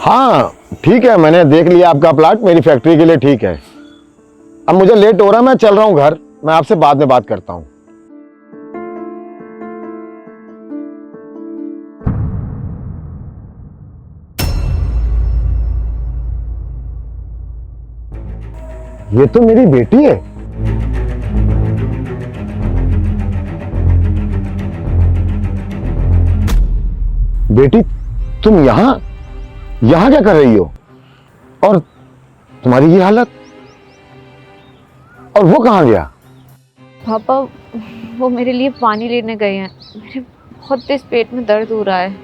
हाँ ठीक है, मैंने देख लिया आपका प्लाट, मेरी फैक्ट्री के लिए ठीक है। अब मुझे लेट हो रहा है, मैं चल रहा हूँ घर। मैं आपसे बाद में बात करता हूँ। ये तो मेरी बेटी है। बेटी, तुम यहां यहां क्या कर रही हो? और तुम्हारी ये हालत, और वो कहां गया? पापा वो मेरे लिए पानी लेने गए हैं। मेरे बहुत तेज पेट में दर्द हो रहा है,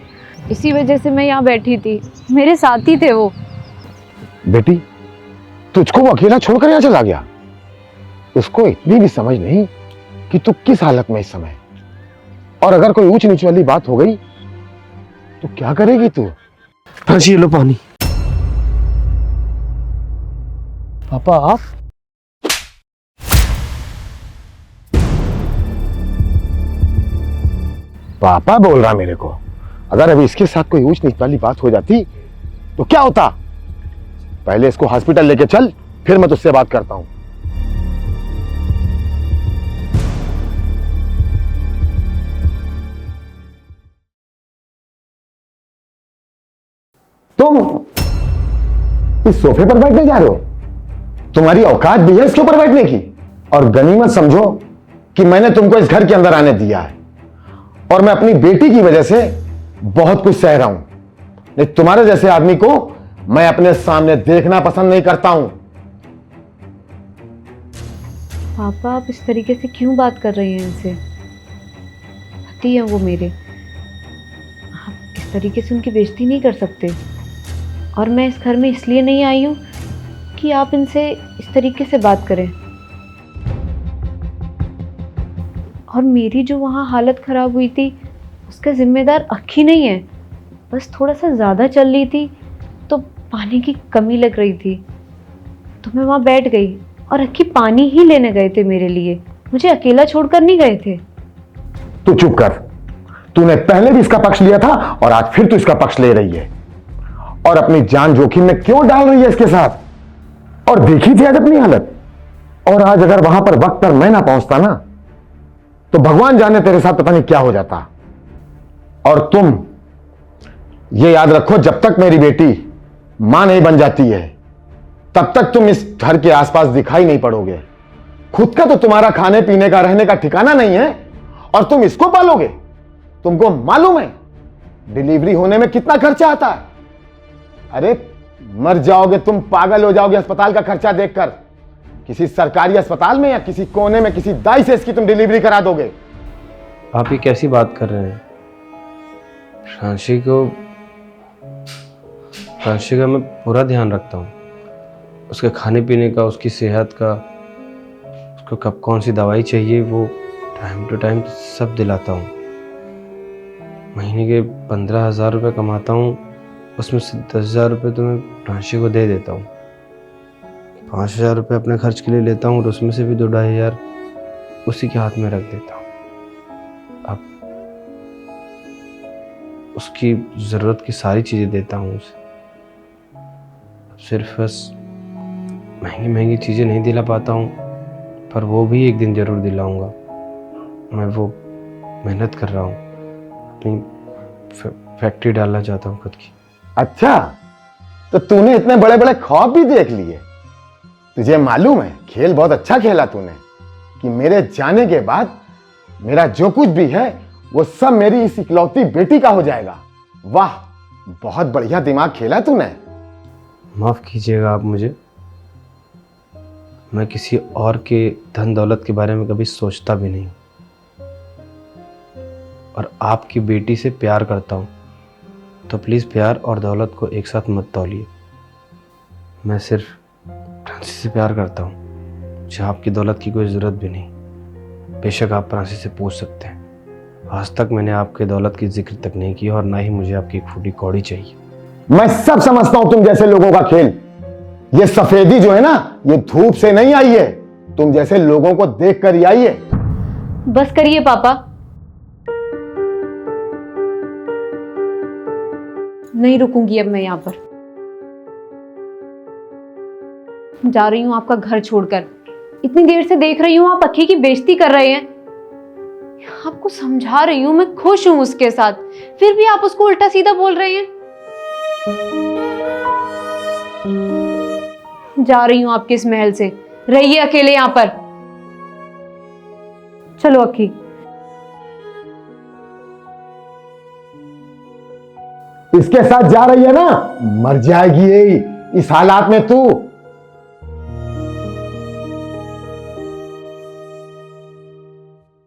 इसी वजह से मैं यहाँ बैठी थी। मेरे साथ ही थे वो। बेटी, तुझको वो अकेला छोड़कर यहां चला गया? उसको इतनी भी समझ नहीं कि तू किस हालत में इस समय, और अगर कोई ऊंच नीच वाली बात हो गई तो क्या करेगी तू? हाँ जी, ये लो पानी। पापा आप? पापा बोल रहा मेरे को? अगर अभी इसके साथ कोई ऊंच नीच वाली बात हो जाती तो क्या होता? पहले इसको हॉस्पिटल लेके चल, फिर मैं तुझसे बात करता हूं। तुम इस सोफे पर बैठने जा रहे हो? तुम्हारी औकात भी है इसके ऊपर बैठने की? और गनीमत समझो कि मैंने तुमको इस घर के अंदर आने दिया है, और मैं अपनी बेटी की वजह से बहुत कुछ सह रहा हूं। नहीं, तुम्हारे जैसे आदमी को मैं अपने सामने देखना पसंद नहीं करता हूं। पापा आप इस तरीके से क्यों बात कर रहे हैं इनसे? पति है वो मेरे, आप इस तरीके से उनकी बेइज्जती नहीं कर सकते। और मैं इस घर में इसलिए नहीं आई हूँ कि आप इनसे इस तरीके से बात करें। और मेरी जो वहाँ हालत ख़राब हुई थी उसका जिम्मेदार अक्की नहीं है। बस थोड़ा सा ज़्यादा चल रही थी तो पानी की कमी लग रही थी, तो मैं वहाँ बैठ गई। और अक्की पानी ही लेने गए थे मेरे लिए, मुझे अकेला छोड़कर नहीं गए थे। तू चुप कर। तूने पहले भी इसका पक्ष लिया था और आज फिर तू इसका पक्ष ले रही है, और अपनी जान जोखिम में क्यों डाल रही है इसके साथ? और देखी थी आज अपनी हालत। और आज अगर वहां पर वक्त पर मैं ना पहुंचता ना, तो भगवान जाने तेरे साथ पता नहीं क्या हो जाता। और तुम ये याद रखो, जब तक मेरी बेटी मां नहीं बन जाती है तब तक तुम इस घर के आसपास दिखाई नहीं पड़ोगे। खुद का तो तुम्हारा खाने पीने का रहने का ठिकाना नहीं है, और तुम इसको पालोगे? तुमको मालूम है डिलीवरी होने में कितना खर्चा आता है? अरे मर जाओगे तुम, पागल हो जाओगे अस्पताल का खर्चा देखकर। किसी सरकारी अस्पताल में या किसी कोने में किसी दाई से इसकी तुम डिलीवरी करा दोगे। आप ये कैसी बात कर रहे हैं? प्रांशी का मैं पूरा ध्यान रखता हूँ, उसके खाने पीने का, उसकी सेहत का, उसको कब कौन सी दवाई चाहिए वो टाइम टू टाइम सब दिलाता हूँ। महीने के 15,000 रुपये कमाता हूँ, उसमें से 10,000 रुपये तो मैं प्रांशी को दे देता हूँ। 5,000 रुपये अपने खर्च के लिए लेता हूँ, और उसमें से भी 2-2,500 उसी के हाथ में रख देता हूँ। अब उसकी ज़रूरत की सारी चीज़ें देता हूँ उसे। सिर्फ बस महंगी महंगी चीज़ें नहीं दिला पाता हूँ, पर वो भी एक दिन ज़रूर दिलाऊंगा। मैं वो मेहनत कर रहा हूँ, अपनी फैक्ट्री डालना चाहता हूँ खुद की। अच्छा, तो तूने इतने बड़े बड़े ख्वाब भी देख लिए? तुझे मालूम है खेल बहुत अच्छा खेला तूने, कि मेरे जाने के बाद मेरा जो कुछ भी है वो सब मेरी इस इकलौती बेटी का हो जाएगा। वाह, बहुत बढ़िया दिमाग खेला तूने। माफ़ कीजिएगा आप मुझे, मैं किसी और के धन दौलत के बारे में कभी सोचता भी नहीं, और आपकी बेटी से प्यार करता हूँ, तो प्लीज़ प्यार और दौलत को एक साथ मत तौलिए। मैं सिर्फ प्रांशी से प्यार करता हूँ, मुझे आपकी दौलत की कोई ज़रूरत भी नहीं। बेशक आप प्रांशी से पूछ सकते हैं, आज तक मैंने आपके दौलत की जिक्र तक नहीं किया, और ना ही मुझे आपकी एक फूटी कौड़ी चाहिए। मैं सब समझता हूं तुम जैसे लोगों का खेल। ये सफेदी जो है ना, ये धूप से नहीं आई है, तुम जैसे लोगों को देख कर ही आई है। बस करिए पापा, नहीं रुकूंगी अब मैं यहाँ पर। जा रही हूँ आपका घर छोड़कर। इतनी देर से देख रही हूँ आप अक्की की बेइज्जती कर रहे हैं। आपको समझा रही हूँ, मैं खुश हूँ उसके साथ, फिर भी आप उसको उल्टा सीधा बोल रहे हैं। जा रही हूँ आपके इस महल से, रहिए अकेले यहाँ पर। चलो अक्की। इसके साथ जा रही है ना, मर जाएगी ये इस हालात में तू।